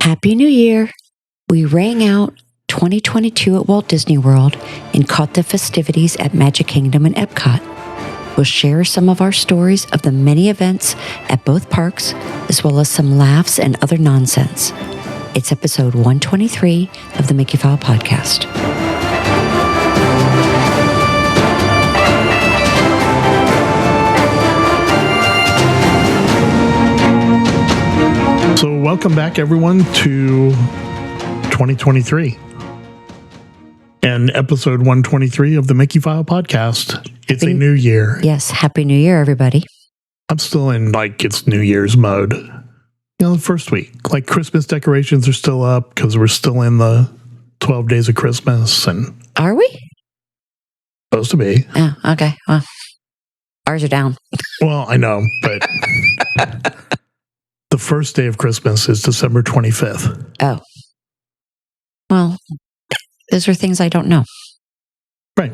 Happy New Year! We rang out 2022 at Walt Disney World and caught the festivities at Magic Kingdom and Epcot. We'll share some of our stories of the many events at both parks, as well as some laughs and other nonsense. It's episode 123 of the Mickeyphile Podcast. So welcome back, everyone, to 2023 and episode 123 of the Mickeyphile Podcast. It's a new year. Yes, Happy New Year, everybody. I'm still in, it's New Year's mode. The first week. Christmas decorations are still up because we're still in the 12 days of Christmas. And Are we? Supposed to be. Oh, okay. Well, ours are down. Well, I know, but... The first day of Christmas is December 25th. Oh. Well, those are things I don't know. Right.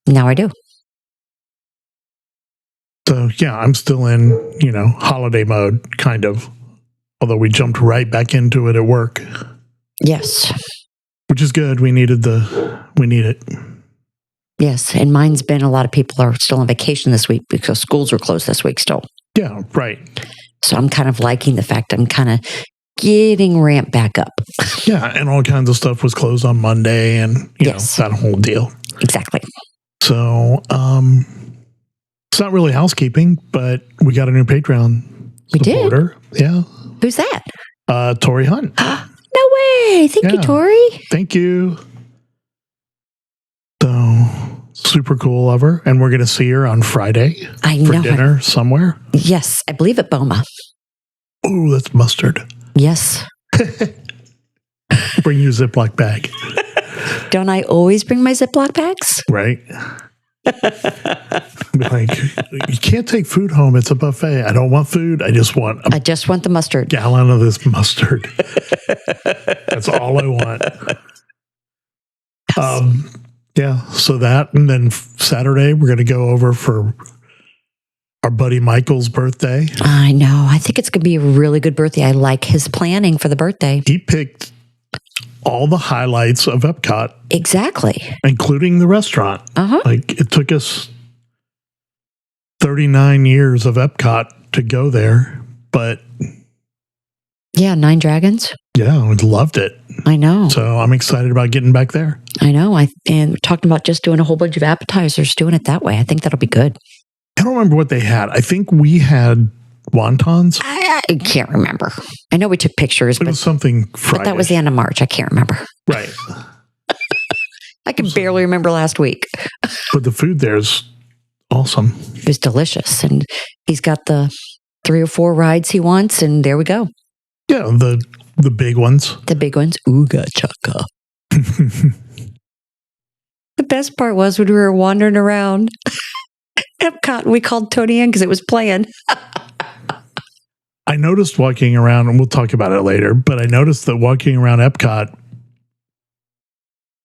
Now I do. So, yeah, I'm still in, holiday mode, kind of. Although we jumped right back into it at work. Yes. Which is good. We need it. Yes, and mine's been a lot of people are still on vacation this week because schools are closed this week still. Yeah, right. So I'm kind of liking the fact I'm kind of getting ramped back up. Yeah, and all kinds of stuff was closed on Monday and, yes, that whole deal. Exactly. So, it's not really housekeeping, but we got a new Patreon supporter. We did? Yeah. Who's that? Tori Hunt. No way. Thank you, Tori. Thank you. So, super cool of her. And we're going to see her on Friday for dinner somewhere. Yes, I believe at Boma. Oh, that's mustard. Yes. Bring your Ziploc bag. Don't I always bring my Ziploc bags? Right. You can't take food home. It's a buffet. I don't want food. I just want the mustard. Gallon of this mustard. That's all I want. Yes. Yeah, so that, and then Saturday, we're going to go over for our buddy Michael's birthday. I know. I think it's going to be a really good birthday. I like his planning for the birthday. He picked all the highlights of Epcot. Exactly. Including the restaurant. Uh-huh. It took us 39 years of Epcot to go there, but... Yeah, 9 Dragons. Yeah, I loved it. I know. So I'm excited about getting back there. I know. And we're talking about just doing a whole bunch of appetizers, doing it that way. I think that'll be good. I don't remember what they had. I think we had wontons. I can't remember. I know we took pictures. It was something Friday. But that was the end of March. I can't remember. Right. I can barely remember last week. But the food there's awesome. It was delicious. And he's got the 3 or 4 rides he wants. And there we go. Yeah, the big ones. The big ones. Ooga chaka. The best part was when we were wandering around Epcot, we called Tony in because it was playing. I noticed walking around, and we'll talk about it later, but I noticed that walking around Epcot,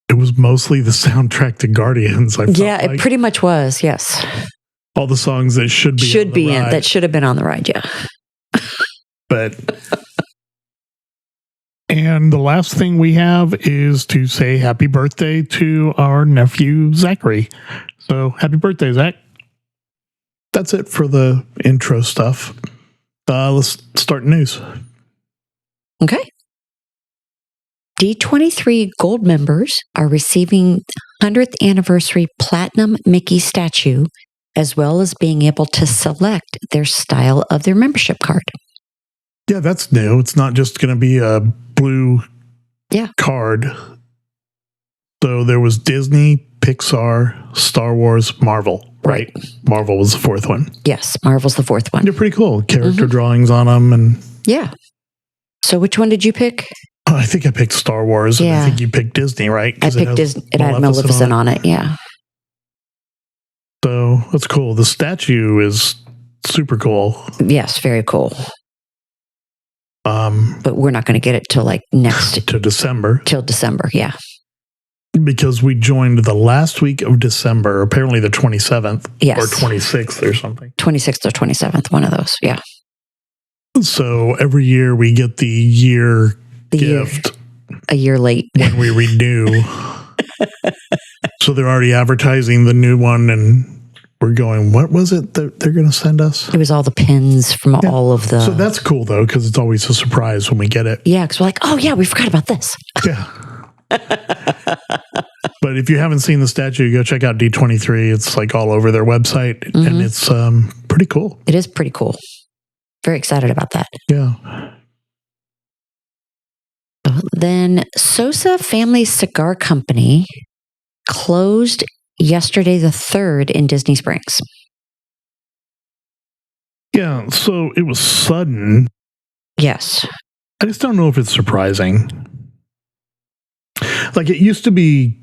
it was mostly the soundtrack to Guardians. It pretty much was, yes. All the songs that should have been on the ride, yeah. But... And the last thing we have is to say happy birthday to our nephew, Zachary. So happy birthday, Zach. That's it for the intro stuff. Let's start news. Okay. D23 Gold members are receiving 100th anniversary Platinum Mickey statue, as well as being able to select their style of their membership card. Yeah, that's new. It's not just going to be a blue card. So there was Disney, Pixar, Star Wars, Marvel, right? Marvel was the 4th one. Yes, Marvel's the 4th one. They're pretty cool. Character drawings on them. And yeah. So which one did you pick? I think I picked Star Wars. Yeah. And I think you picked Disney, right? I picked Disney. It had Maleficent on it. Yeah. So that's cool. The statue is super cool. Yes, very cool. But we're not going to get it till next to December. Till December, yeah. Because we joined the last week of December, apparently the 27th. Yes. Or 26th or something. 26th or 27th, one of those, yeah. So every year we get the year gift. A year late. When we renew. So they're already advertising the new one, and we're going, what was it that they're going to send us? It was all the pins from all of the... So that's cool, though, because it's always a surprise when we get it. Yeah, because we're like, oh, yeah, we forgot about this. Yeah. But if you haven't seen the statue, go check out D23. It's like all over their website, and it's pretty cool. It is pretty cool. Very excited about that. Yeah. Then Sosa Family Cigar Company closed yesterday the 3rd in Disney Springs. Yeah, so it was sudden. Yes. I just don't know if it's surprising. Like, it used to be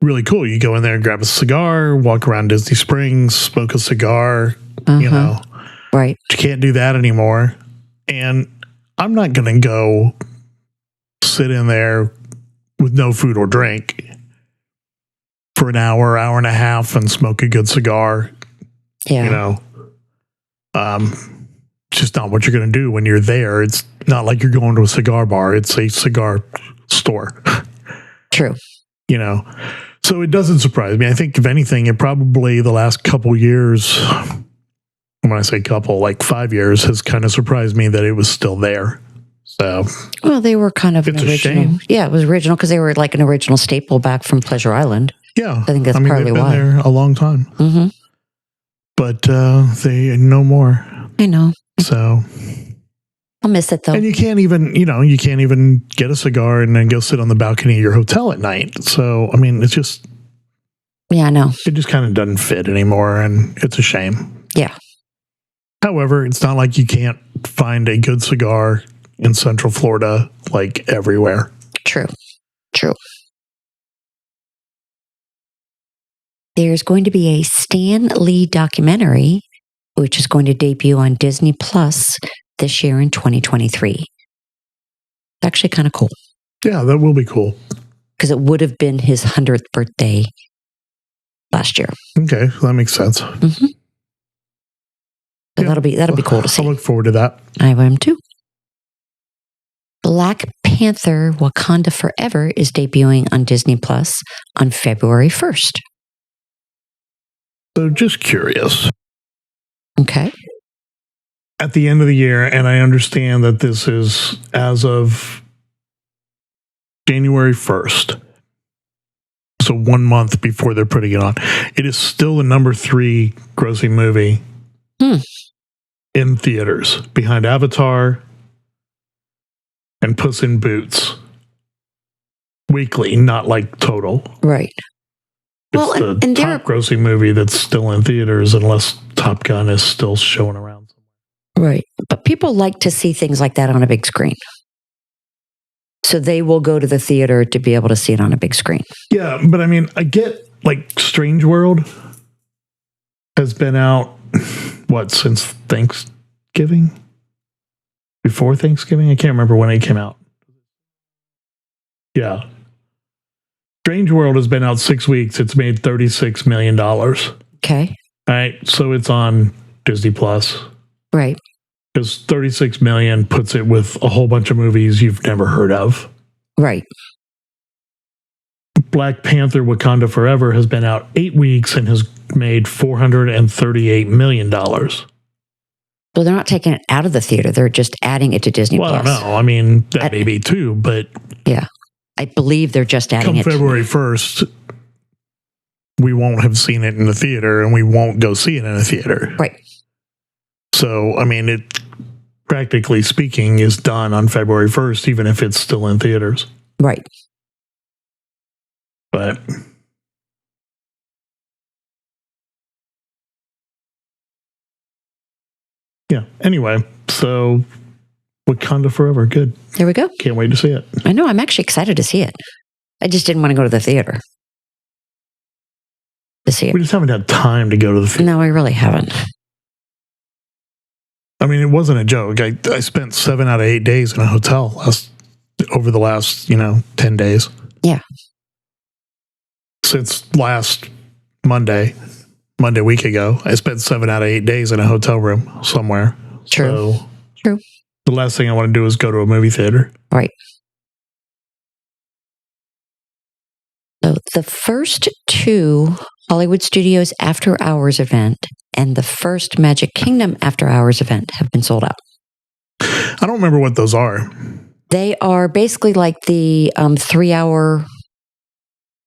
really cool. You go in there and grab a cigar, walk around Disney Springs, smoke a cigar, you know. Right. But you can't do that anymore. And I'm not going to go sit in there with no food or drink for an hour, hour and a half and smoke a good cigar. Yeah. You know, it's just not what you're going to do when you're there. It's not like you're going to a cigar bar. It's a cigar store. True. You know, so it doesn't surprise me. I think if anything, it probably the last couple years, when I say couple, like 5 years, has kind of surprised me that it was still there. So, well, they were kind of it's an original. A shame. Yeah, it was original because they were like an original staple back from Pleasure Island. Yeah, I think that's partly they've been why. there a long time. Mm-hmm. But they no more. I know. So I'll miss it though. And you can't even get a cigar and then go sit on the balcony of your hotel at night. So I mean, it's just I know. It just kind of doesn't fit anymore, and it's a shame. Yeah. However, it's not like you can't find a good cigar in Central Florida, like everywhere. True. There's going to be a Stan Lee documentary, which is going to debut on Disney Plus this year in 2023. It's actually kind of cool. Yeah, that will be cool. Because it would have been his 100th birthday last year. Okay, that makes sense. Mm-hmm. So that'll be cool to see. I'll look forward to that. I am too. Black Panther Wakanda Forever is debuting on Disney Plus on February 1st. So just curious. Okay. At the end of the year, and I understand that this is as of January 1st. So 1 month before they're putting it on. It is still the number 3 grossing movie in theaters, behind Avatar and Puss in Boots. Weekly, not like total. Right. It's Well, the top grossing movie that's still in theaters, unless Top Gun is still showing around. Right. But people like to see things like that on a big screen. So they will go to the theater to be able to see it on a big screen. Yeah, but I mean, I get, like, Strange World has been out, since Thanksgiving? Before Thanksgiving? I can't remember when it came out. Yeah. Strange World has been out 6 weeks. It's made $36 million. Okay. All right, so it's on Disney Plus. Right. Because $36 million puts it with a whole bunch of movies you've never heard of. Right. Black Panther Wakanda Forever has been out 8 weeks and has made $438 million. Well, they're not taking it out of the theater. They're just adding it to Disney Plus. I don't know. I mean, that may be too, but... Yeah. I believe they're just adding it. Come February 1st, we won't have seen it in the theater, and we won't go see it in a theater. Right. So, I mean, it, practically speaking, is done on February 1st, even if it's still in theaters. Right. But... yeah. Anyway, so Wakanda Forever, good. There we go. Can't wait to see it. I know. I'm actually excited to see it. I just didn't want to go to the theater to see it. We just haven't had time to go to the theater. No, I really haven't. I mean, it wasn't a joke. I spent 7 out of 8 days in a hotel over the last, 10 days. Yeah. Since last Monday week ago, I spent 7 out of 8 days in a hotel room somewhere. True. So it's True. The last thing I want to do is go to a movie theater. Right. So the first 2 Hollywood Studios After Hours event and the first Magic Kingdom After Hours event have been sold out. I don't remember what those are. They are basically like the 3-hour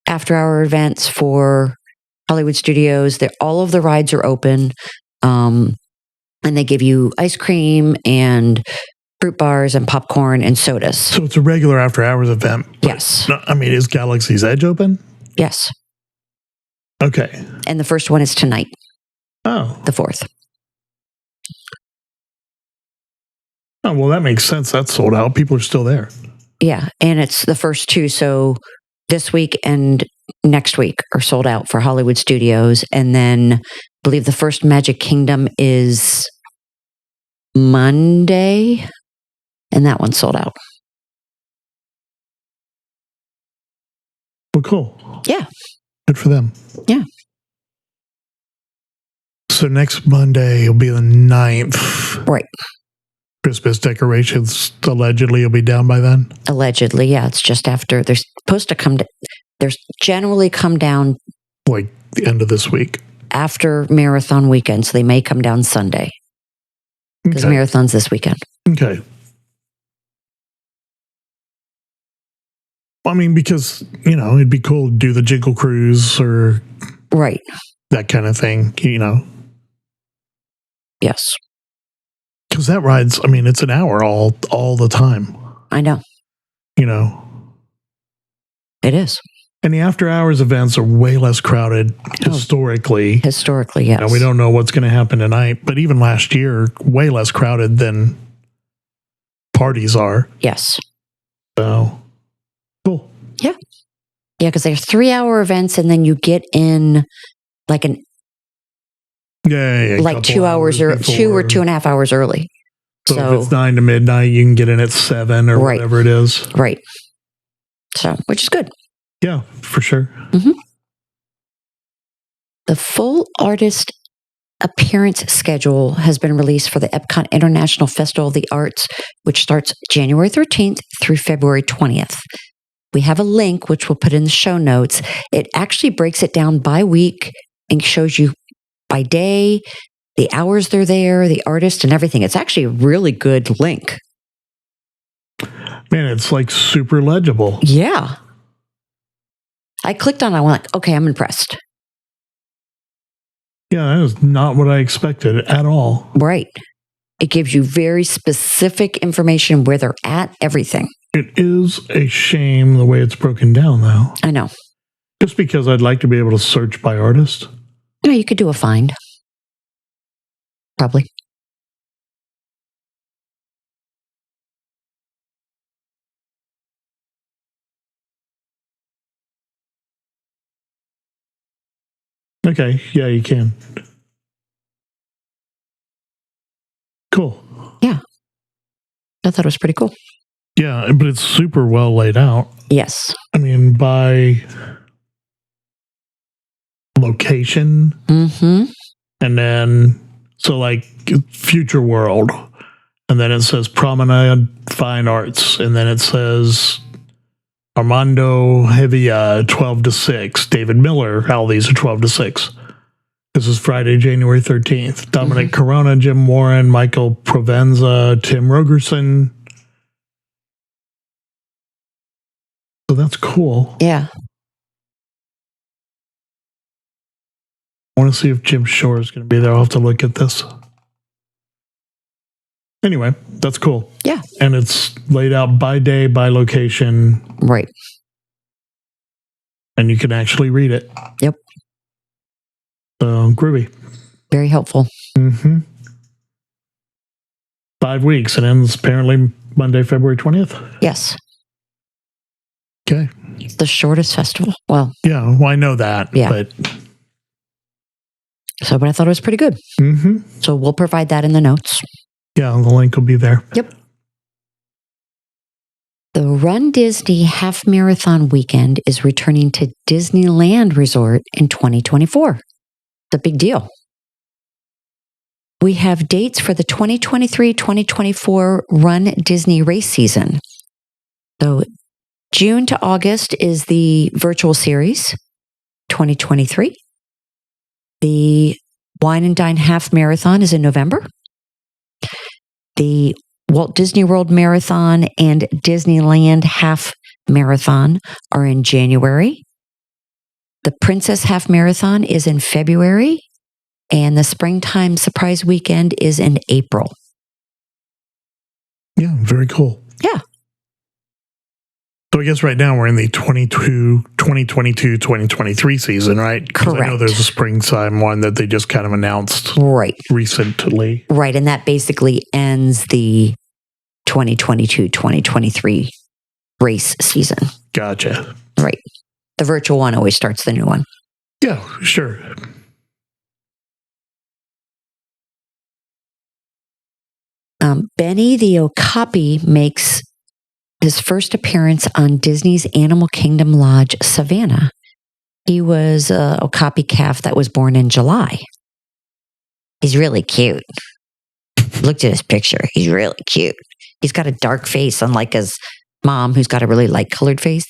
after-hour events for Hollywood Studios. All of the rides are open, and they give you ice cream and fruit bars and popcorn and sodas. So it's a regular after-hours event. Yes. I mean, is Galaxy's Edge open? Yes. Okay. And the first one is tonight. Oh. The 4th. Oh, well, that makes sense. That's sold out. People are still there. Yeah, and it's the first 2. So this week and next week are sold out for Hollywood Studios. And then I believe the first Magic Kingdom is Monday, and that one's sold out. Well, cool. Yeah. Good for them. Yeah. So next Monday will be the 9th. Right. Christmas decorations allegedly will be down by then? Allegedly, yeah. It's just after. They're supposed to come They're generally come down like the end of this week. After Marathon weekend. So they may come down Sunday. Because Marathon's this weekend. Okay. I mean, because, it'd be cool to do the Jingle Cruise or right, that kind of thing, Yes. Because that ride's, it's an hour all the time. I know. It is. And the after-hours events are way less crowded historically. Historically, yes. We don't know what's going to happen tonight, but even last year, way less crowded than parties are. Yes. So, cool. Yeah. Yeah, because they're 3-hour events, and then you get in like an like 2 hours or 2 or 2.5 hours early. So if it's 9 to midnight, you can get in at 7 or whatever it is. Right. So, which is good. Yeah, for sure. Mm-hmm. The full artist appearance schedule has been released for the Epcot International Festival of the Arts, which starts January 13th through February 20th. We have a link, which we'll put in the show notes. It actually breaks it down by week and shows you by day, the hours they're there, the artist, and everything. It's actually a really good link. Man, it's like super legible. Yeah. I clicked on it. I went like, okay, I'm impressed. Yeah, that is not what I expected at all. Right. It gives you very specific information where they're at, everything. It is a shame the way it's broken down, though. I know. Just because I'd like to be able to search by artist. You could do a find. Probably. Okay, yeah, you can. Cool. Yeah. I thought it was pretty cool. Yeah, but it's super well laid out. Yes. By location. Mm-hmm. And then, so like Future World. And then it says Promenade Fine Arts. And then it says Armando Hevia, 12 to 6. David Miller, all these are 12 to 6. This is Friday, January 13th. Dominic Corona, Jim Warren, Michael Provenza, Tim Rogerson. So that's cool. Yeah. I want to see if Jim Shore is going to be there. I'll have to look at this. Anyway, that's cool. Yeah. And it's laid out by day, by location. Right. And you can actually read it. Yep. So, groovy. Very helpful. Mm-hmm. 5 weeks. It ends apparently Monday, February 20th. Yes. Okay. It's the shortest festival. Well. Yeah, well, I know that. Yeah. But I thought it was pretty good. Mm-hmm. So we'll provide that in the notes. Yeah, the link will be there. Yep. The Run Disney Half Marathon Weekend is returning to Disneyland Resort in 2024. It's a big deal. we have dates for the 2023-2024 Run Disney race season. So June to August is the virtual series, 2023. The Wine and Dine Half Marathon is in November. The Walt Disney World Marathon and Disneyland Half Marathon are in January. The Princess Half Marathon is in February. And the Springtime Surprise Weekend is in April. Yeah, very cool. Yeah. So I guess right now we're in the 2022-2023 season, right? Correct. I know there's a springtime one that they just kind of announced recently. Right. And that basically ends the 2022-2023 race season. Gotcha. Right. The virtual one always starts the new one. Yeah, sure. Benny the Okapi makes his first appearance on Disney's Animal Kingdom Lodge, Savannah. He was an Okapi calf that was born in July. He's really cute. Looked at his picture. He's really cute. He's got a dark face, unlike his mom, who's got a really light colored face,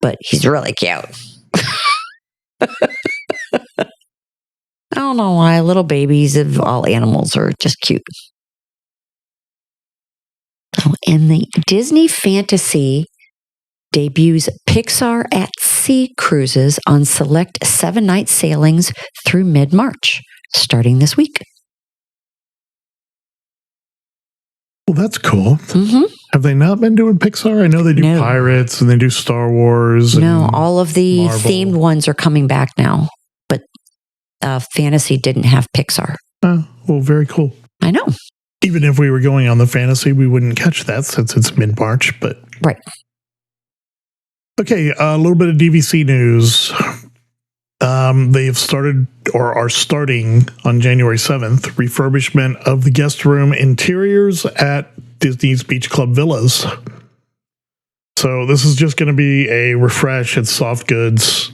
but he's really cute. I don't know why little babies of all animals are just cute. Oh, and the Disney Fantasy debuts Pixar at Sea cruises on select 7-night sailings through mid-March, starting this week. Well, that's cool. Mm-hmm. Have they not been doing Pixar? I know they do Pirates and they do Star Wars. No, all of the Marvel. themed ones are coming back now, but Fantasy didn't have Pixar. Oh, well, very cool. I know. Even if we were going on the Fantasy, we wouldn't catch that since it's mid-March, but... Right. Okay, a little bit of DVC news. They've started or are starting on January 7th, refurbishment of the guest room interiors at Disney's Beach Club Villas. So this is just going to be a refresh. It's soft goods,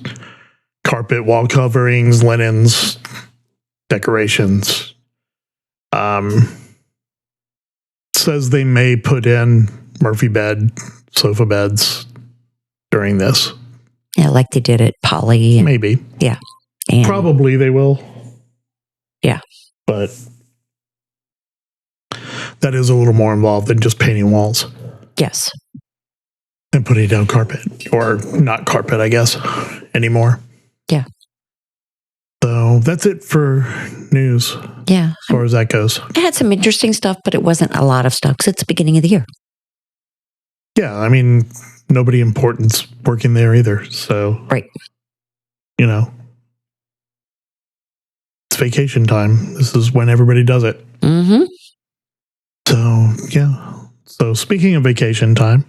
carpet, wall coverings, linens, decorations. Says they may put in Murphy bed, sofa beds during this. Yeah, like they did at Polly. Maybe. Yeah. And probably they will. Yeah. But that is a little more involved than just painting walls. Yes. And putting down carpet. Or not carpet, I guess, anymore. Yeah. So that's it for news. Yeah. As far as that goes. It had some interesting stuff, but it wasn't a lot of stuff because it's the beginning of the year. Yeah, I mean, nobody important's working there either. So, right. You know, it's vacation time. This is when everybody does it. Mm-hmm. So, yeah. So, speaking of vacation time,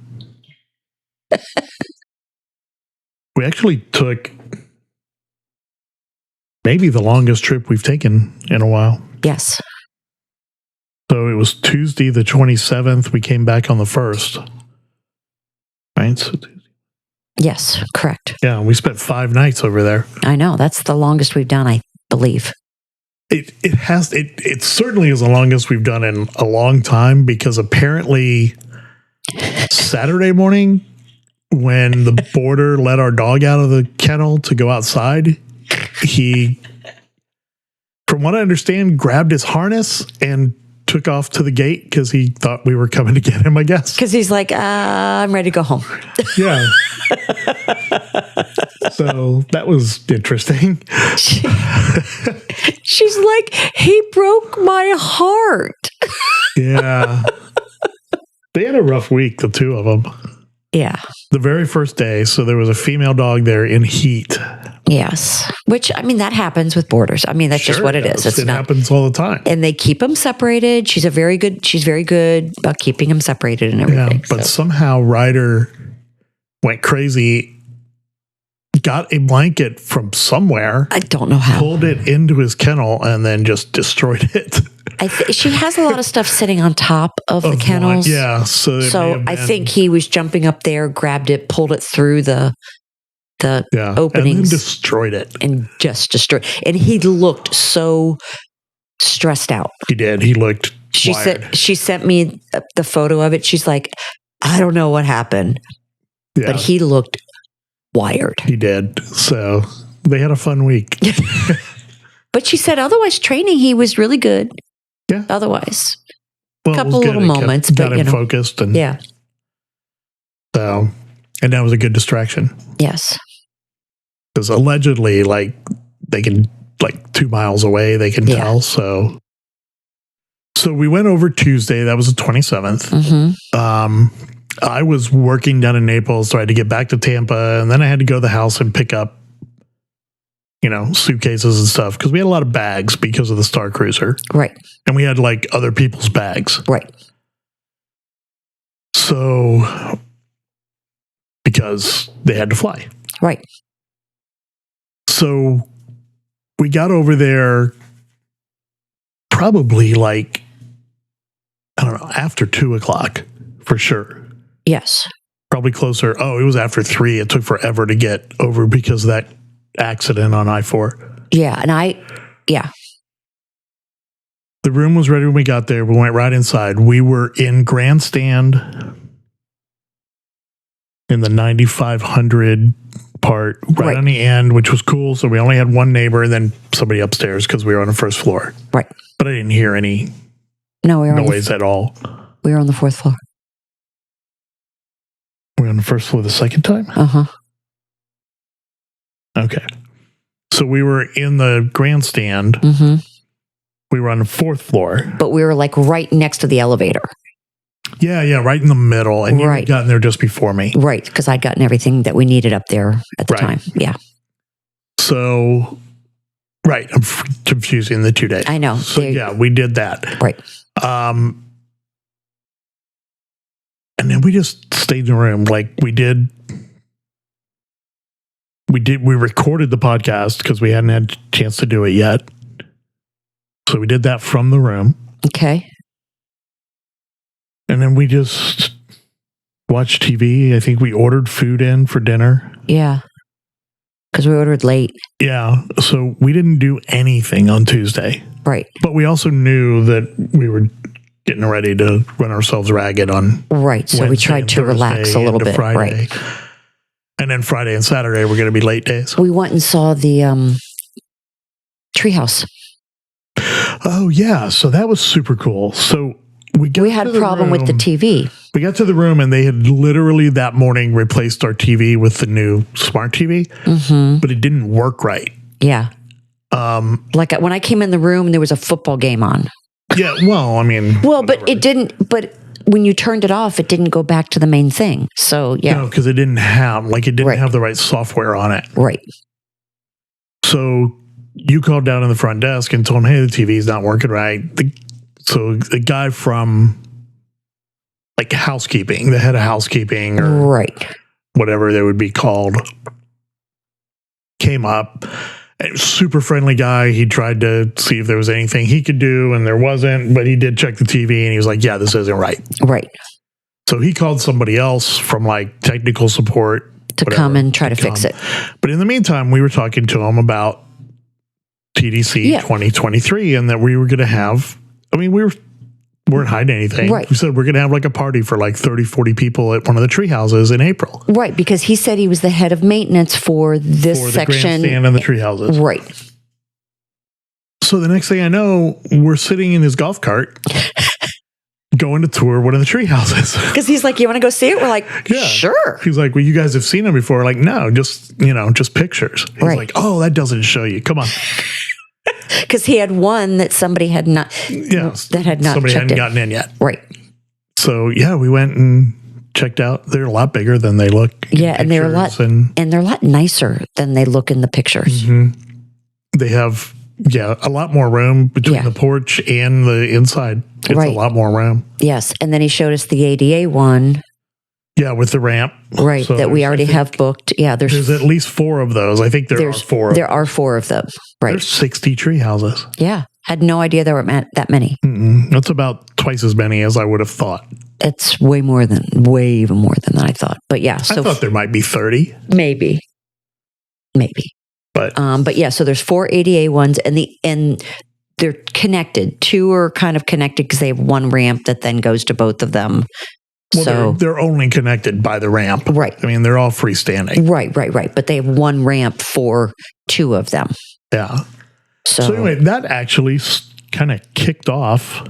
we actually took maybe the longest trip we've taken in a while. Yes. So, it was Tuesday the 27th. We came back on the 1st. Right? So, yes, correct. Yeah, we spent 5 nights over there. I know. That's the longest we've done, I believe. It certainly is the longest we've done in a long time, because apparently Saturday morning when the boarder let our dog out of the kennel to go outside, he, from what I understand, grabbed his harness and took off to the gate because he thought we were coming to get him, I guess. Because he's like, I'm ready to go home. Yeah. So that was interesting. She's like, he broke my heart. Yeah. They had a rough week, the two of them. Yeah. The very first day, so there was a female dog there in heat. Yes. Which, I mean, that happens with boarders. I mean, that's just what it is. It happens all the time. And they keep them separated. She's very good about keeping them separated and everything. Yeah, but somehow Ryder went crazy, got a blanket from somewhere. I don't know how. Pulled it into his kennel and then just destroyed it. She has a lot of stuff sitting on top of the kennels. Yeah. So I think he was jumping up there, grabbed it, pulled it through the openings. And then destroyed it. And just destroyed. And he looked so stressed out. He did. He looked wired. She sent me the photo of it. She's like, I don't know what happened, but he looked wired. He did. So they had a fun week. But she said otherwise training, he was really good. Yeah. Otherwise, Well, a couple little moments, got but him focused. And yeah. So, and that was a good distraction. Yes. Because allegedly, like, they can, like 2 miles away, they can tell. So we went over Tuesday. That was the 27th. Mm-hmm. I was working down in Naples, so I had to get back to Tampa, and then I had to go to the house and pick up, suitcases and stuff, because we had a lot of bags because of the Star Cruiser. Right. And we had, like, other people's bags. Right. So, because they had to fly. Right. So, we got over there probably, like, I don't know, after 2:00 for sure. Yes. Probably closer. Oh, it was after 3. It took forever to get over because of that accident on I-4. Yeah. And the room was ready when we got there. We went right inside. We were in grandstand in the 9,500 part right on the end, which was cool. So we only had one neighbor and then somebody upstairs because we were on the first floor. Right. But I didn't hear any noise at all. We were on the 4th floor. We were on the first floor the second time? Uh-huh. Okay. So we were in the grandstand. Mm-hmm. We were on the 4th floor. But we were like right next to the elevator. Yeah, right in the middle. And you had gotten there just before me. Right, because I'd gotten everything that we needed up there at the time. Yeah. So, I'm confusing the 2 days. I know. So, we did that. Right. And then we just stayed in the room. Like we recorded the podcast because we hadn't had a chance to do it yet. So we did that from the room. Okay. And then we just watched TV. I think we ordered food in for dinner. Yeah. Because we ordered late. Yeah. So we didn't do anything on Tuesday. Right. But we also knew that we were getting ready to run ourselves ragged on Right. So Wednesday we tried to relax a little bit. Friday. Right. And then Friday and Saturday were going to be late days. We went and saw the treehouse. Oh, yeah. So that was super cool. So we had a problem with the TV. We got to the room and they had literally that morning replaced our TV with the new smart TV, but it didn't work right. Yeah. Like when I came in the room, there was a football game on. Yeah. Well, I mean. Well, but it didn't. But when you turned it off, it didn't go back to the main thing. So, yeah. No, because it didn't have the right software on it. Right. So you called down in the front desk and told them, hey, the TV's not working right. So the guy from like housekeeping, the head of housekeeping or whatever they would be called, came up. Super friendly guy. He tried to see if there was anything he could do, and there wasn't, but he did check the TV, and he was like, yeah, this isn't right. Right. So he called somebody else from like technical support to come and try to fix it. But in the meantime, we were talking to him about TDC 2023 and that we were going to have, we weren't hiding anything. Right. We said we're going to have like a party for like 30, 40 people at one of the tree houses in April. Right, because he said he was the head of maintenance for this section. For the grandstand and the tree houses. Right. So the next thing I know, we're sitting in his golf cart going to tour one of the tree houses. Because he's like, you want to go see it? We're like, sure. He's like, well, you guys have seen them before. We're like, no, just pictures. He's like, oh, that doesn't show you. Come on. Because he had one that somebody had not, that had not somebody checked hadn't gotten in yet. Right. So we went and checked out. They're a lot bigger than they look. Yeah, and they're a lot nicer than they look in the pictures. Mm-hmm. They have a lot more room between the porch and the inside. It's a lot more room. Yes, and then he showed us the ADA one. Yeah, with the ramp. Right, so that we already have booked. Yeah, there's at least 4 of those. I think there are 4 of them. There are 4 of them. Right. There's 60 tree houses. Yeah. Had no idea there were that many. That's about twice as many as I would have thought. It's way even more than I thought. But yeah. So I thought there might be 30. Maybe. But yeah, so there's 4 ADA ones and they're connected. Two are kind of connected because they have one ramp that then goes to both of them. Well, So they're only connected by the ramp. Right. I mean, they're all freestanding. Right. But they have one ramp for two of them. Yeah. So anyway, that actually kind of kicked off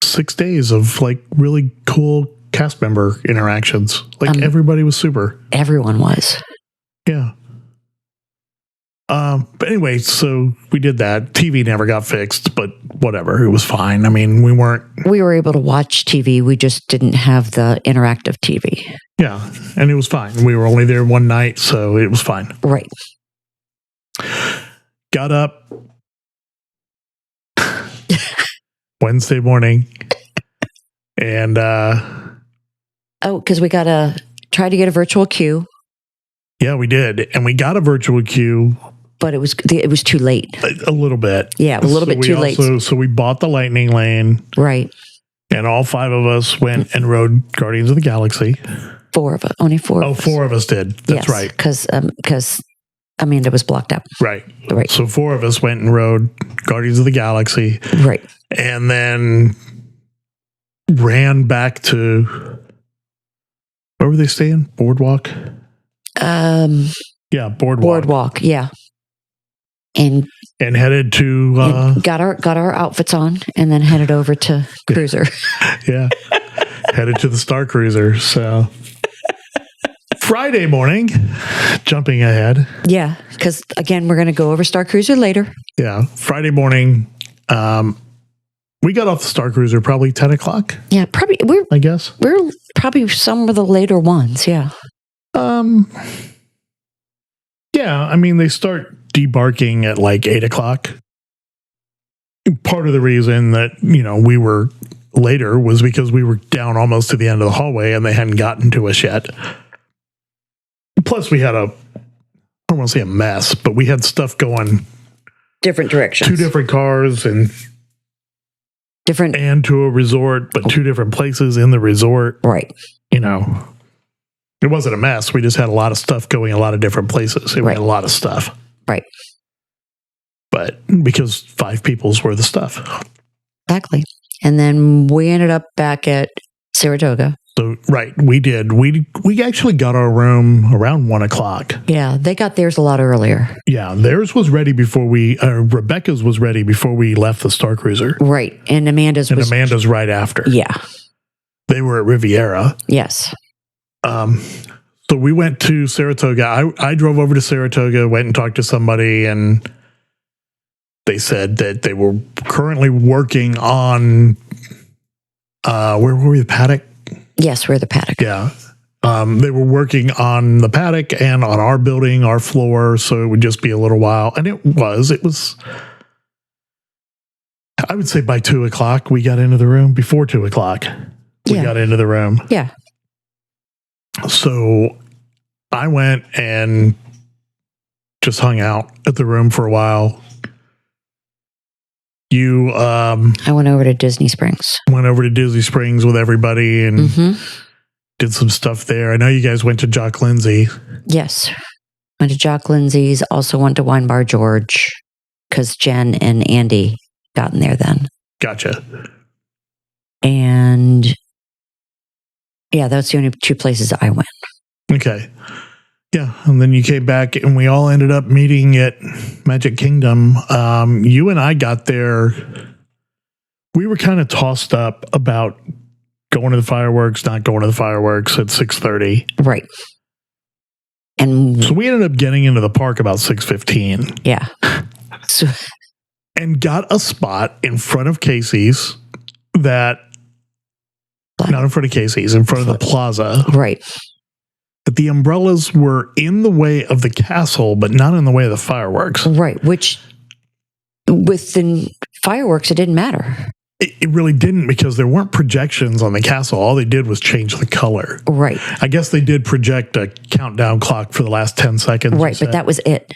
6 days of like really cool cast member interactions. Like everybody was super. Everyone was. Yeah. But anyway, so we did that. TV never got fixed, but whatever. It was fine. I mean, we were able to watch TV. We just didn't have the interactive TV. Yeah. And it was fine. We were only there one night, so it was fine. Right. Got up Wednesday morning and because we got try to get a virtual queue. Yeah, we did. And we got a virtual queue. But it was too late. A little bit. Yeah, a little bit too late. So we bought the Lightning Lane. Right. And all 5 of us went and rode Guardians of the Galaxy. 4 of us. Only 4 of us. 4 of us did. That's right. Because Amanda was blocked up. Right. So 4 of us went and rode Guardians of the Galaxy. Right. And then ran back to, where were they staying? Boardwalk? Yeah, Boardwalk. Yeah. And headed to got our outfits on and then headed over to Cruiser. Yeah. Headed to the Star Cruiser. So Friday morning, jumping ahead. Yeah, because again, we're going to go over Star Cruiser later. Yeah. Friday morning, we got off the Star Cruiser probably 10 o'clock. Yeah, probably. We're probably some of the later ones. Yeah. Yeah, I mean, they start debarking at like 8 o'clock. Part of the reason that, we were later was because we were down almost to the end of the hallway and they hadn't gotten to us yet. Plus, we had I don't want to say a mess, but we had stuff going different directions. 2 different cars and to a resort, but 2 different places in the resort. Right. It wasn't a mess. We just had a lot of stuff going a lot of different places. We had a lot of stuff. Right. But because 5 people's worth of stuff. Exactly. And then we ended up back at Saratoga. So, right. We did. We actually got our room around 1 o'clock. Yeah. They got theirs a lot earlier. Yeah. Theirs was ready before Rebecca's was ready before we left the Star Cruiser. Right. And Amanda's right after. Yeah. They were at Riviera. Yes. So we went to Saratoga. I drove over to Saratoga, went and talked to somebody, and they said that they were currently working on, where were we, the paddock? Yes, we're the paddock. Yeah. They were working on the paddock and on our building, our floor, so it would just be a little while. And it was, I would say by 2 o'clock, we got into the room. Before 2 o'clock, we got into the room. Yeah. So I went and just hung out at the room for a while. I went over to Disney Springs. Went over to Disney Springs with everybody and did some stuff there. I know you guys went to Jock Lindsay. Yes. Went to Jock Lindsay's. Also went to Wine Bar George because Jen and Andy got in there then. Gotcha. And yeah, that's the only 2 places I went. Okay. Yeah. And then you came back and we all ended up meeting at Magic Kingdom. You and I got there. We were kind of tossed up about going to the fireworks, not going to the fireworks at 6:30. Right. And so we ended up getting into the park about 6:15. Yeah. And got a spot in front of Casey's not in front of Casey's, in front of the plaza. Right. That the umbrellas were in the way of the castle, but not in the way of the fireworks. Right. Which with the fireworks, it didn't matter. It really didn't because there weren't projections on the castle. All they did was change the color. Right. I guess they did project a countdown clock for the last 10 seconds. Right. But that was it.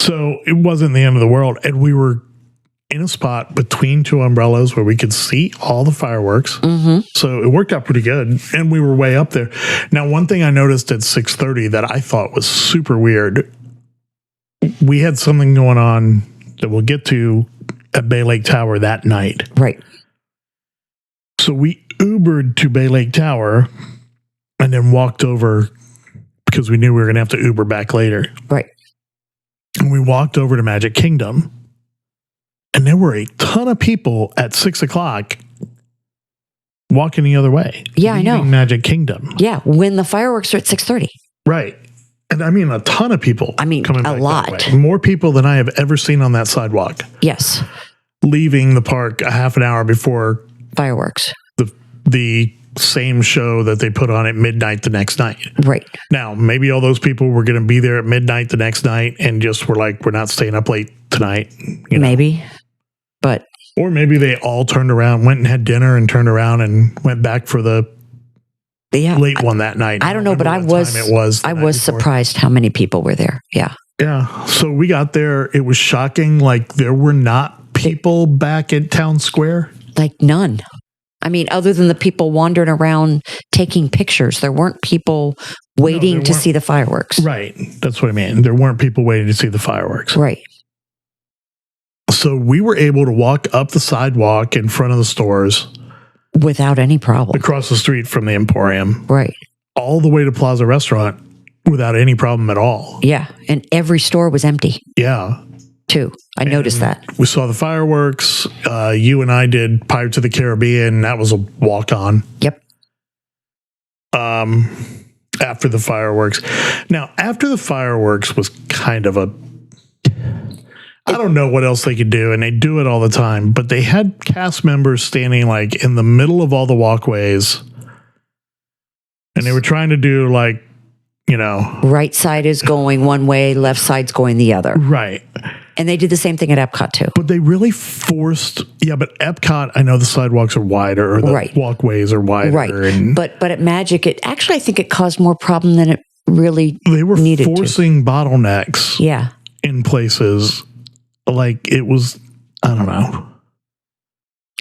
So it wasn't the end of the world. And we were in a spot between 2 umbrellas where we could see all the fireworks. So it worked out pretty good. And we were way up there. Now, one thing I noticed at 6:30 that I thought was super weird we had something going on that we'll get to at Bay Lake Tower that night. Right. So we Ubered to Bay Lake Tower and then walked over because we knew we were going to have to Uber back later. Right. And we walked over to Magic Kingdom, and there were a ton of people at 6:00 walking the other way. Yeah, I know. Magic Kingdom. Yeah, when the fireworks are at 6:30. Right. And I mean, a ton of people. I mean, coming a back lot. that way. More people than I have ever seen on that sidewalk. Yes. Leaving the park a half an hour before Fireworks. the same show that they put on at midnight the next night. Right. Now, maybe all those people were going to be there at midnight the next night and just were like, we're not staying up late tonight. You know? Maybe. But. Or maybe they all turned around, went and had dinner and turned around and went back for the late one that night. I don't know, but I was surprised how many people were there. Yeah. Yeah. So we got there. It was shocking. Like there were not people back at Town Square. Like none. I mean, other than the people wandering around taking pictures, there weren't people waiting to see the fireworks. Right. That's what I mean. There weren't people waiting to see the fireworks. Right. So we were able to walk up the sidewalk in front of the stores. Without any problem. Across the street from the Emporium. Right. All the way to Plaza Restaurant without any problem at all. Yeah. And every store was empty. Yeah. Too. I noticed that. We saw the fireworks. You and I did Pirates of the Caribbean. That was a walk-on. Yep. After the fireworks. Now, after the fireworks was kind of a... I don't know what else they could do, and they do it all the time, but they had cast members standing like in the middle of all the walkways, and they were trying to do like, you know... Right side is going one way, left side's going the other. Right. And they did the same thing at Epcot too. But they really forced... Yeah, but Epcot, I know the sidewalks are wider, or the walkways are wider. Right. But at Magic, I think it caused more problem than it really They were needed forcing bottlenecks in places. Like it was, I don't know.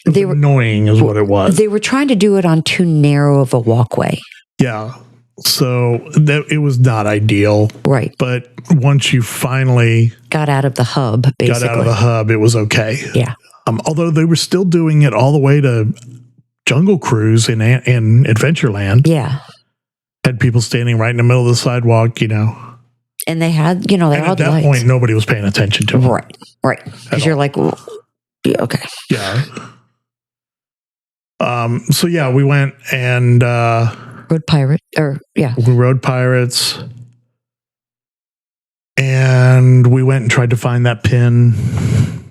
They were annoying is what it was. They were trying to do it on too narrow of a walkway. Yeah. So it was not ideal. Right. But once you finally got out of the hub, it was okay. Yeah. Although they were still doing it all the way to Jungle Cruise in Adventureland. Yeah. Had people standing right in the middle of the sidewalk, you know. And they had, you know, they had at that point, nobody was paying attention to them. Right. Because you're like, well, okay. Yeah. So yeah, we went and rode Pirate, we rode Pirates, and we went and tried to find that pin.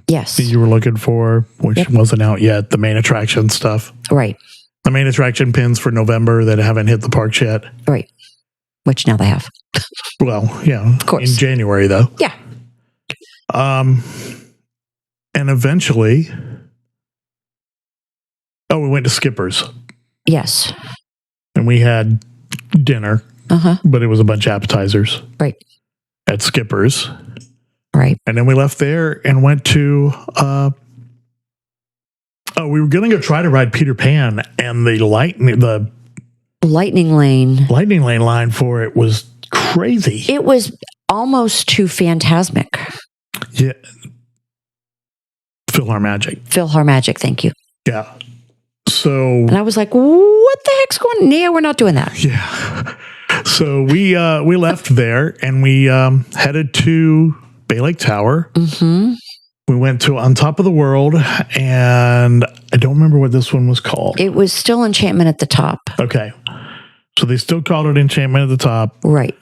Yes. That you were looking for, which wasn't out yet. The main attraction stuff. Right. The main attraction pins for November that haven't hit the parks yet. Right. Which now they have. Well, yeah. Of course. In January, though. Yeah. And eventually... Oh, we went to Skipper's. Yes. And we had dinner. But it was a bunch of appetizers. Right. At Skipper's. Right. And then we left there and went to... we were going to go try to ride Peter Pan, and the Lightning Lane line for it was crazy. It was almost too phantasmic. Yeah. PhilharMagic, thank you. Yeah. So... And I was like, what the heck's going on? Yeah, we're not doing that. Yeah. So we left there, and we headed to Bay Lake Tower. Mm-hmm. We went to On Top of the World, and I don't remember what this one was called. It was still Enchantment at the top. Okay. So they still called it Enchantment at the top. Right.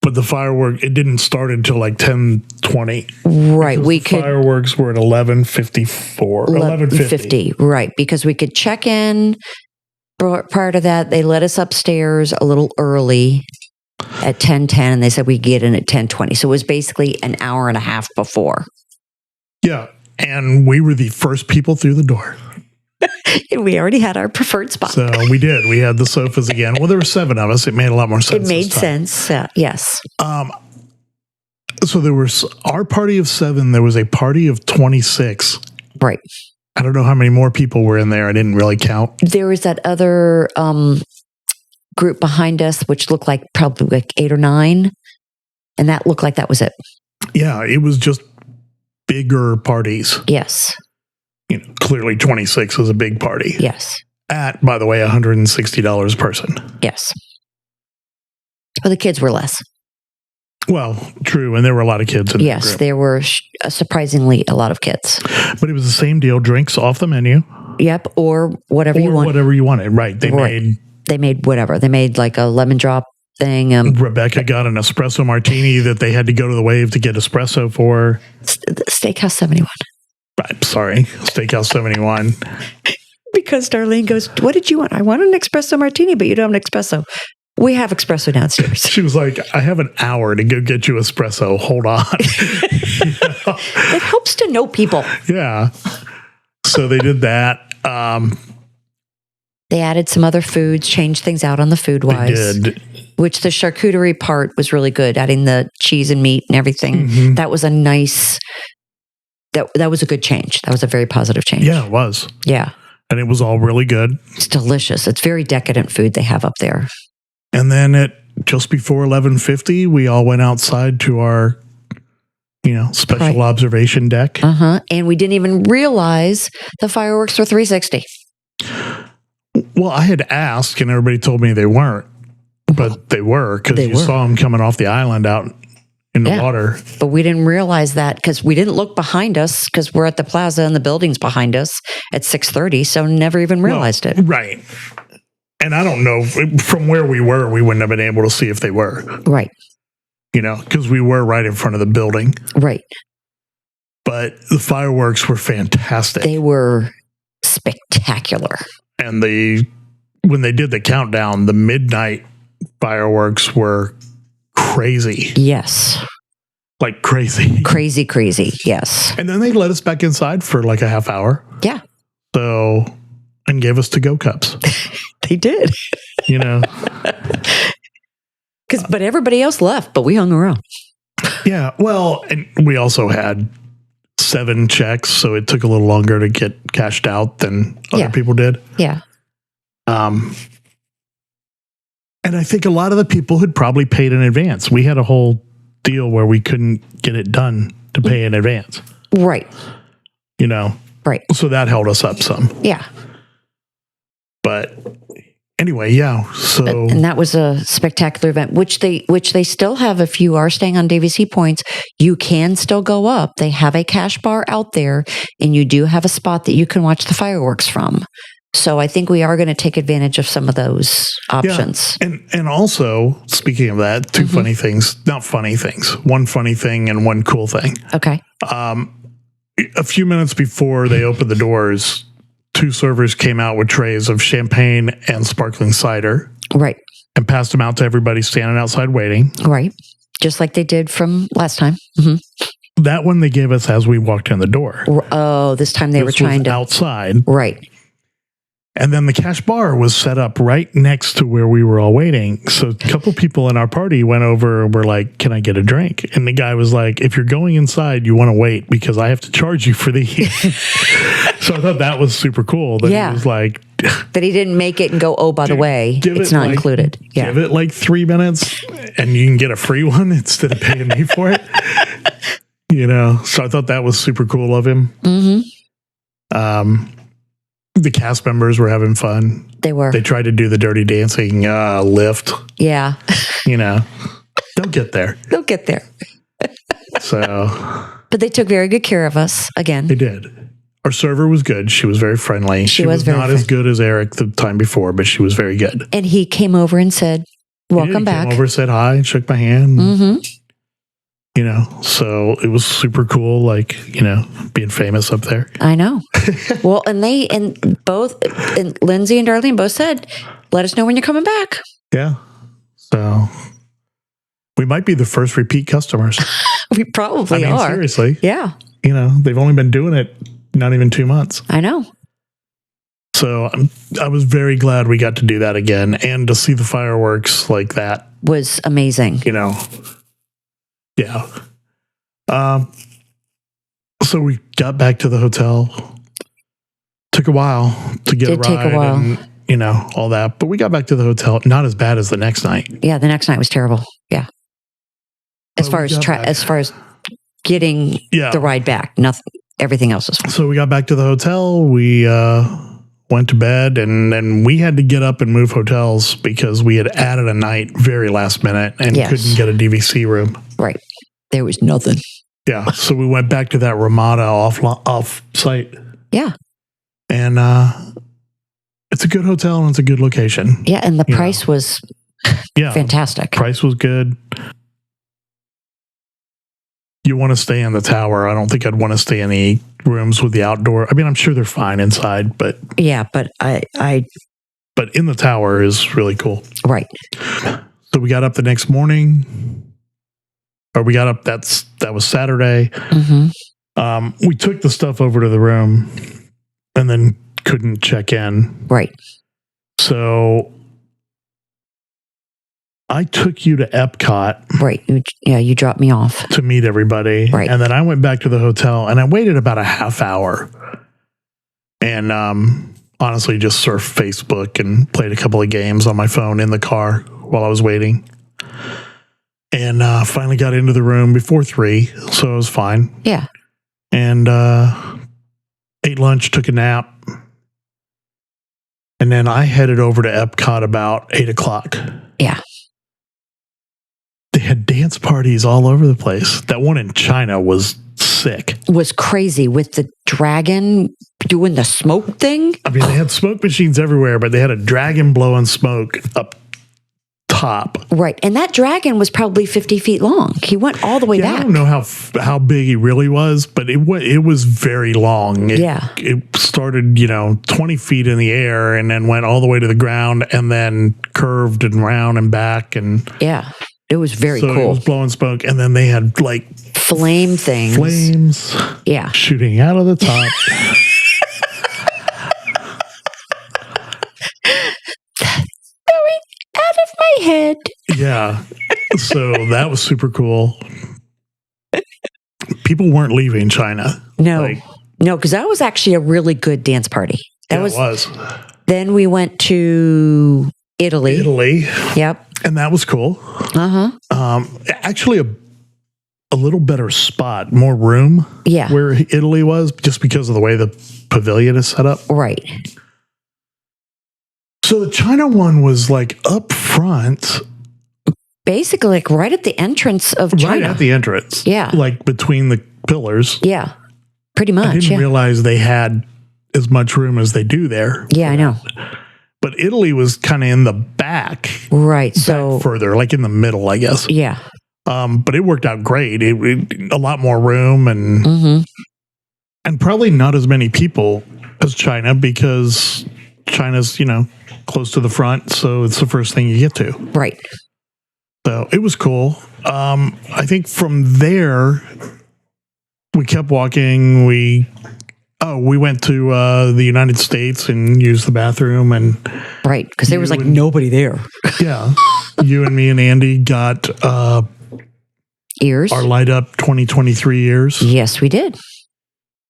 But the firework, it didn't start until like 10:20. Right. Fireworks were at 11:54. 11:50. Right. Because we could check in. Prior to that, they let us upstairs a little early at 10:10, and they said we get in at 10:20. So it was basically an hour and a half before. Yeah. And we were the first people through the door. We already had our preferred spot. So we did. We had the sofas again. Well, there were 7 of us. It made a lot more sense. It made sense. Yes. So there was our party of 7. There was a party of 26. Right. I don't know how many more people were in there. I didn't really count. There was that other group behind us, which looked like probably like 8 or 9. And that looked like that was it. Yeah, it was just bigger parties. Yes. Clearly 26 is a big party. Yes. At, by the way, $160 a person. Yes. Well, the kids were less. Well, true. And there were a lot of kids in Yes, there were surprisingly a lot of kids. But it was the same deal. Drinks off the menu. Yep. Or whatever you want. Whatever you wanted. Right. They made whatever. They made like a lemon drop thing. Rebecca got an espresso martini that they had to go to the Wave to get espresso for. Steakhouse 71. I'm sorry. Steakhouse 71. Because Darlene goes, what did you want? I want an espresso martini, but you don't have an espresso. We have espresso downstairs. She was like, I have an hour to go get you espresso. Hold on. It helps to know people. Yeah. So they did that. They added some other foods, changed things out on the food wise. They did. Which the charcuterie part was really good, adding the cheese and meat and everything. Mm-hmm. That was a nice, that was a good change. That was a very positive change. Yeah, it was. Yeah. And it was all really good. It's delicious. It's very decadent food they have up there. And then at just before 11:50, we all went outside to our, special observation deck. And we didn't even realize the fireworks were 360. Well, I had asked, and everybody told me they weren't, but they were because you saw them coming off the island out in the water. But we didn't realize that because we didn't look behind us because we're at the plaza and the building's behind us at 6:30, so never even realized it. Right. And I don't know, from where we were, we wouldn't have been able to see if they were. Right. Because we were right in front of the building. Right. But the fireworks were fantastic. They were spectacular. And when they did the countdown, the midnight fireworks were crazy. Yes. Like crazy. Crazy, yes. And then they let us back inside for like a half hour. Yeah. And gave us to-go cups. They did. But everybody else left, but we hung around. Yeah, well, and we also had 7 checks, so it took a little longer to get cashed out than other people did. Yeah. And I think a lot of the people had probably paid in advance. We had a whole deal where we couldn't get it done to pay in advance. Right. Right. So that held us up some. Yeah. But anyway, yeah. So and that was a spectacular event, which they still have. If you are staying on DVC points, you can still go up. They have a cash bar out there, and you do have a spot that you can watch the fireworks from. So I think we are going to take advantage of some of those options. Yeah. And also, speaking of that, 2 funny things, not funny things, one funny thing and one cool thing. Okay. A few minutes before they opened the doors, 2 servers came out with trays of champagne and sparkling cider. Right. And passed them out to everybody standing outside waiting. Right. Just like they did from last time. Mm-hmm. That one they gave us as we walked in the door. Oh, this time they were trying to. Outside. Right. And then the cash bar was set up right next to where we were all waiting. So a couple people in our party went over and were like, can I get a drink? And the guy was like, if you're going inside, you want to wait because I have to charge you for these. So I thought that was super cool. That he was like, that he didn't make it and go, oh, by the way, it's not included. Yeah. Give it like 3 minutes and you can get a free one instead of paying me for it. So I thought that was super cool of him. Mm-hmm. The cast members were having fun. They were. They tried to do the Dirty Dancing lift. Yeah. They'll get there. They'll get there. But they took very good care of us again. They did. Our server was good. She was very friendly. She was not as good as Eric the time before, but she was very good. And he came over and said, welcome back. He came over, said hi, and shook my hand. Mm-hmm. So it was super cool, like, being famous up there. I know. Well, and Lindsay and Darlene both said, let us know when you're coming back. Yeah. So we might be the first repeat customers. We probably are. Seriously. Yeah. They've only been doing it not even 2 months. I know. So I was very glad we got to do that again, and to see the fireworks like that was amazing. Yeah. So we got back to the hotel. Took a while to get a ride. Take a while. And, all that. But we got back to the hotel. Not as bad as the next night. Yeah, the next night was terrible. Yeah. As far as getting the ride back, nothing. Everything else is fine. So we got back to the hotel. We went to bed, and then we had to get up and move hotels because we had added a night very last minute and couldn't get a DVC room. Right. There was nothing. Yeah. So we went back to that Ramada off site. Yeah. And it's a good hotel and it's a good location. Yeah. And the price was fantastic. Price was good. You want to stay in the tower. I don't think I'd want to stay in any rooms with the outdoor. I mean, I'm sure they're fine inside, but but but in the tower is really cool. Right. So we got up the next morning, or we got up. That was Saturday. Mm-hmm. We took the stuff over to the room, and then couldn't check in. Right. So I took you to Epcot. Right. You dropped me off. To meet everybody. Right. And then I went back to the hotel and I waited about a half hour and honestly just surfed Facebook and played a couple of games on my phone in the car while I was waiting. And finally got into the room before 3, so it was fine. Yeah. And ate lunch, took a nap. And then I headed over to Epcot about 8 o'clock. Yeah. They had dance parties all over the place. That one in China was sick. Was crazy with the dragon doing the smoke thing. I mean, they had smoke machines everywhere, but they had a dragon blowing smoke up top. Right. And that dragon was probably 50 feet long. He went all the way back. I don't know how big he really was, but it was very long. It started, 20 feet in the air and then went all the way to the ground and then curved and round and back. And yeah. It was very cool. It was blowing smoke, and then they had like flames, shooting out of the top. Going out of my head. Yeah, so that was super cool. People weren't leaving China. No, because that was actually a really good dance party. It was. Then we went to Italy. Yep. And that was cool. Actually, a little better spot, more room. Yeah. Where Italy was, just because of the way the pavilion is set up. Right. So the China one was like up front. Basically, like right at the entrance of China. Right at the entrance. Yeah. Like between the pillars. Yeah. Pretty much. I didn't realize they had as much room as they do there. Yeah, I know. But Italy was kind of in the back. Right. So further, like in the middle, I guess. Yeah. But it worked out great. It a lot more room and probably not as many people as China because China's, close to the front. So it's the first thing you get to. Right. So it was cool. I think from there, we kept walking. We went to the United States and used the bathroom. And right, because there was like nobody there. Yeah. You and me and Andy got ears. Our Light Up 2023 ears. Yes, we did.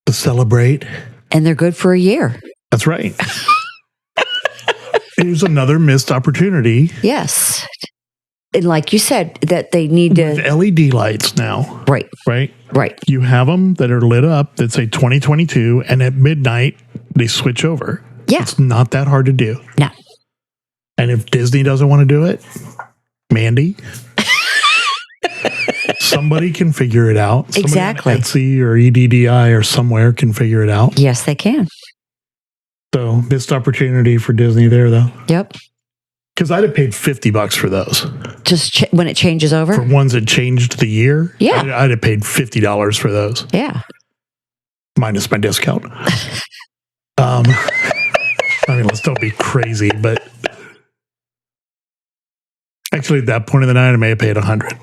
To celebrate. And they're good for a year. That's right. It was another missed opportunity. Yes. And like you said, that they need to... With LED lights now. Right. Right? Right. You have them that are lit up that say 2022, and at midnight, they switch over. Yeah. It's not that hard to do. No. And if Disney doesn't want to do it, Mandy, somebody can figure it out. Somebody exactly. on Etsy or EDDI or somewhere can figure it out. Yes, they can. So, missed opportunity for Disney there, though. Yep. Because I'd have paid $50 for those. Just when it changes over? For ones that changed the year? Yeah. I'd have paid $50 for those. Yeah. Minus my discount. I mean, let's don't be crazy, but actually at that point of the night, I may have paid $100.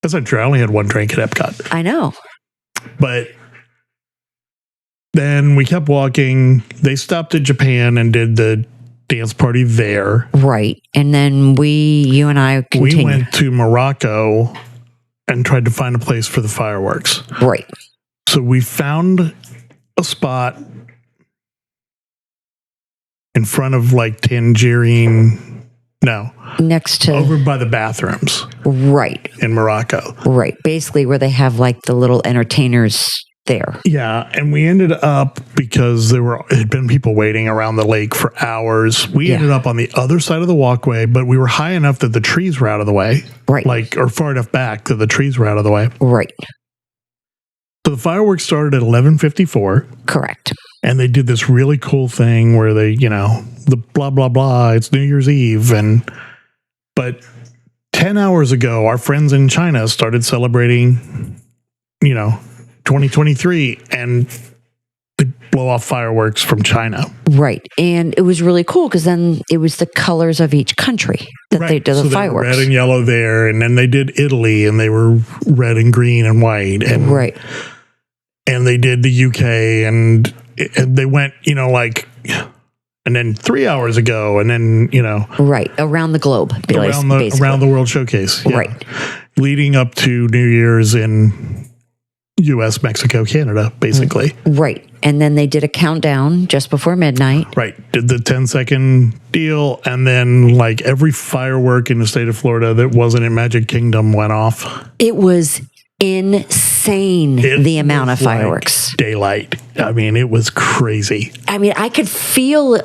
That's not true. I only had one drink at Epcot. I know. But then we kept walking. They stopped at Japan and did the dance party there. Right. And then you and I continued. We went to Morocco and tried to find a place for the fireworks. Right. So we found a spot in front of like Tangerine No. Next to... Over by the bathrooms. Right. In Morocco. Right. Basically where they have like the little entertainers there. Yeah. And we ended up, because had been people waiting around the lake for hours. We ended up on the other side of the walkway, but we were high enough that the trees were out of the way. Right. Or far enough back that the trees were out of the way. Right. So the fireworks started at 11:54. Correct. And they did this really cool thing where they, the blah, blah, blah, it's New Year's Eve. But 10 hours ago, our friends in China started celebrating, 2023, and they blow off fireworks from China. Right. And it was really cool because then it was the colors of each country that they did the fireworks. Red and yellow there. And then they did Italy, and they were red and green and white. And, right. And they did the UK, and they went, and then 3 hours ago, and then, right. Around the globe. Around the World Showcase. Yeah. Right. Leading up to New Year's in US, Mexico, Canada, basically. Right. And then they did a countdown just before midnight. Right. Did the 10-second deal. And then like every firework in the state of Florida that wasn't in Magic Kingdom went off. It was insane, the amount of fireworks. Like daylight. I mean, it was crazy. I mean, I could feel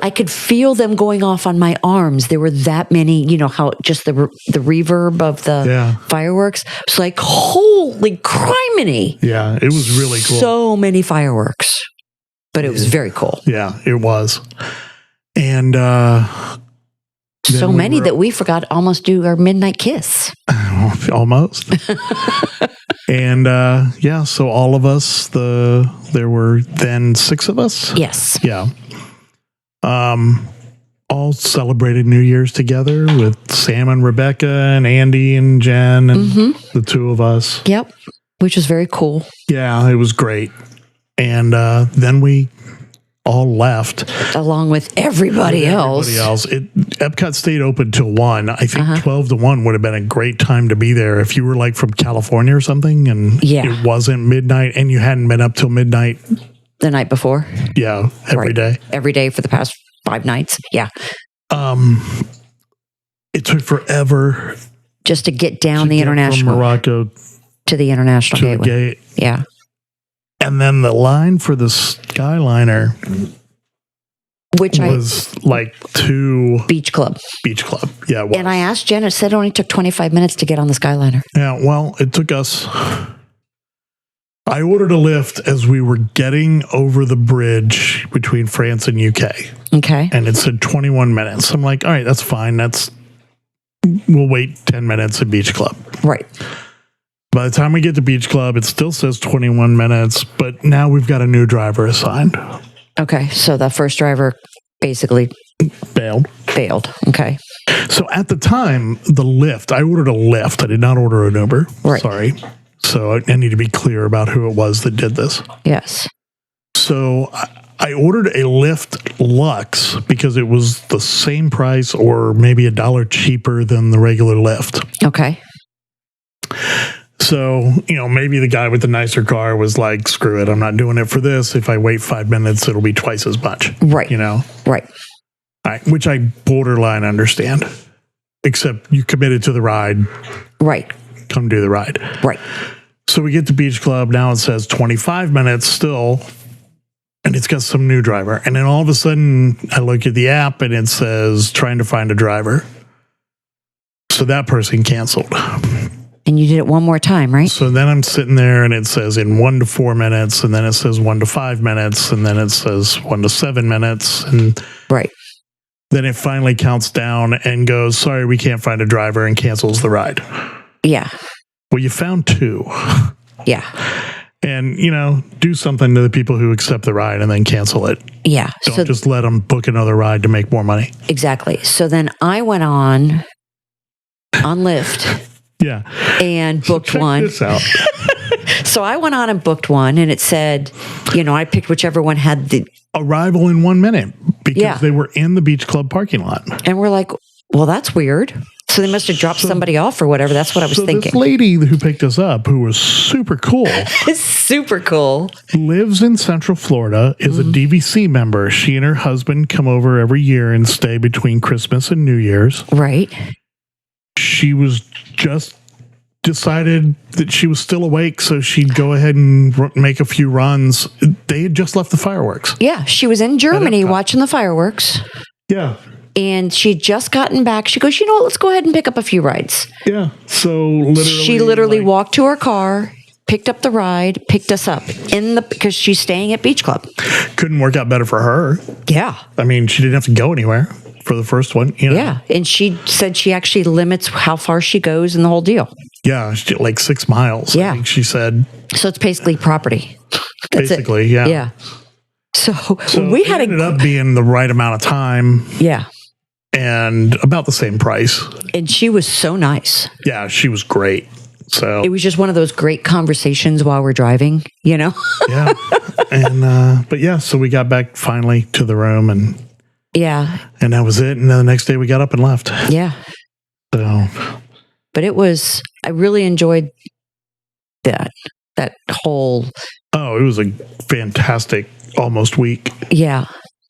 them going off on my arms. There were that many, how just the reverb of the fireworks. It's like, holy criminy. Yeah, it was really cool. So many fireworks. But it was very cool. Yeah, it was. And so many that we forgot almost do our midnight kiss. Almost. And so all of us, there were then 6 of us. Yes. Yeah. All celebrated New Year's together with Sam and Rebecca and Andy and Jen and the 2 of us. Yep. Which was very cool. Yeah, it was great. And then we all left. Along with everybody else. Epcot stayed open till 1. I think 12 to 1 would have been a great time to be there if you were like from California or something and it wasn't midnight and you hadn't been up till midnight. The night before? Yeah, every day. Every day for the past 5 nights. Yeah. It took forever just to get down the international from Morocco to the international to the gate. Yeah. And then the line for the Skyliner, which was like 2 Beach Club. Yeah. It was. And I asked Jen, it said it only took 25 minutes to get on the Skyliner. Yeah. Well, it took us. I ordered a lift as we were getting over the bridge between France and UK. Okay. And it said 21 minutes. I'm like, all right, that's fine. We'll wait 10 minutes at Beach Club. Right. By the time we get to Beach Club, it still says 21 minutes, but now we've got a new driver assigned. Okay. So the first driver basically bailed. Okay. So at the time, I ordered a lift. I did not order an Uber. Right. Sorry. So I need to be clear about who it was that did this. Yes. So I ordered a Lyft Lux because it was the same price or maybe $1 cheaper than the regular Lyft. Okay. So, maybe the guy with the nicer car was like, screw it, I'm not doing it for this. If I wait 5 minutes, it'll be twice as much. Right. Right. All right. Which I borderline understand. Except you committed to the ride. Right. Come do the ride. Right. So we get to Beach Club. Now it says 25 minutes still. And it's got some new driver. And then all of a sudden, I look at the app and it says trying to find a driver. So that person canceled. And you did it one more time, right? So then I'm sitting there and it says in 1 to 4 minutes, and then it says 1 to 5 minutes, and then it says 1 to 7 minutes. And right. Then it finally counts down and goes, sorry, we can't find a driver, and cancels the ride. Yeah. Well, you found 2. Yeah. And, do something to the people who accept the ride and then cancel it. Yeah. Don't just let them book another ride to make more money. Exactly. So then I went on Lyft. Yeah. And booked check one. This out. So I went on and booked one, and it said, I picked whichever one had the arrival in 1 minute because they were in the Beach Club parking lot. And we're like, well, that's weird. So they must have dropped somebody off or whatever. That's what I was thinking. This lady who picked us up, who was super cool. It's super cool. Lives in Central Florida, is a DVC member. She and her husband come over every year and stay between Christmas and New Year's. Right. She was just decided that she was still awake, so she'd go ahead and make a few runs. They had just left the fireworks. Yeah, she was in Germany watching the fireworks. Yeah. And she'd just gotten back. She goes, you know what, let's go ahead and pick up a few rides. Yeah. So she literally walked to her car, picked up the ride, picked us up because she's staying at Beach Club. Couldn't work out better for her. Yeah. I mean, she didn't have to go anywhere for the first one. You know? Yeah. And she said she actually limits how far she goes in the whole deal. Yeah. Like 6 miles. Yeah. I think she said. So it's basically property. That's basically, it. yeah. Yeah. So we ended up being the right amount of time. Yeah. And about the same price. And she was so nice. Yeah, she was great. So it was just one of those great conversations while we're driving, you know? Yeah. And but yeah, so we got back finally to the room and that was it. And then the next day we got up and left. Yeah. So but I really enjoyed that whole it was a fantastic almost week. Yeah.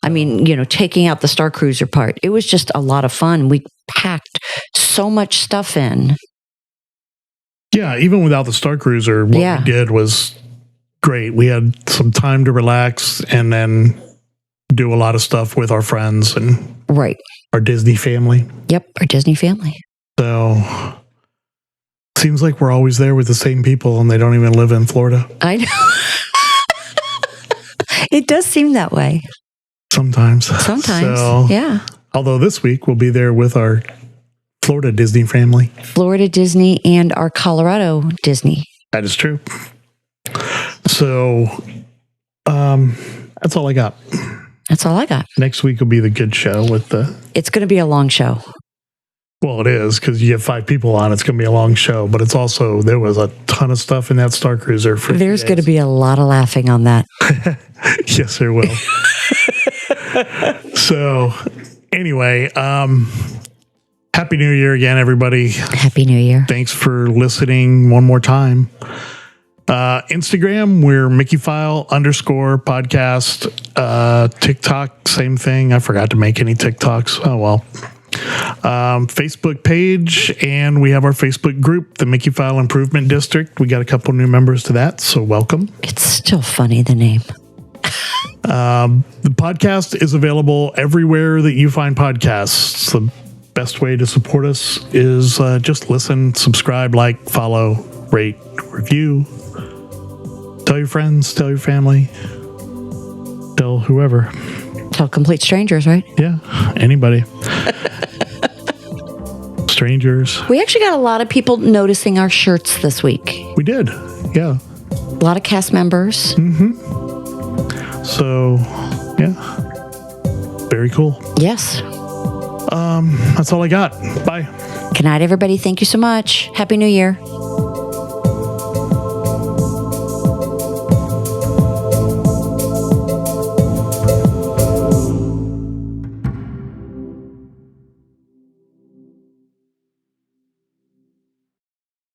I mean, taking out the Star Cruiser part, it was just a lot of fun. We packed so much stuff in. Yeah, even without the Star Cruiser, what we did was great. We had some time to relax and then do a lot of stuff with our friends and our Disney family. Yep, our Disney family. So seems like we're always there with the same people and they don't even live in Florida. I know. It does seem that way. Sometimes. So, yeah. Although this week we'll be there with our Florida Disney family. Florida Disney and our Colorado Disney. That is true. So, that's all I got. That's all I got. Next week will be the good show with the... It's going to be a long show. Well, it is, because you have 5 people on. It's going to be a long show, but it's also, there was a ton of stuff in that Star Cruiser. There's going to be a lot of laughing on that. Yes, there will. So, anyway, Happy New Year again, everybody. Happy New Year. Thanks for listening one more time. Instagram, we're Mickeyphile_podcast. TikTok, same thing. I forgot to make any TikToks. Oh, well. Facebook page, and we have our Facebook group, the Mickeyphile Improvement District. We got a couple new members to that, so welcome. It's still funny, the name. The podcast is available everywhere that you find podcasts. The best way to support us is just listen, subscribe, like, follow, rate, review. Tell your friends, tell your family, tell whoever. Tell complete strangers, right? Yeah, anybody. Strangers. We actually got a lot of people noticing our shirts this week. We did, yeah. A lot of cast members. Mm-hmm. So, yeah. Very cool. Yes. That's all I got. Bye. Good night, everybody. Thank you so much. Happy New Year.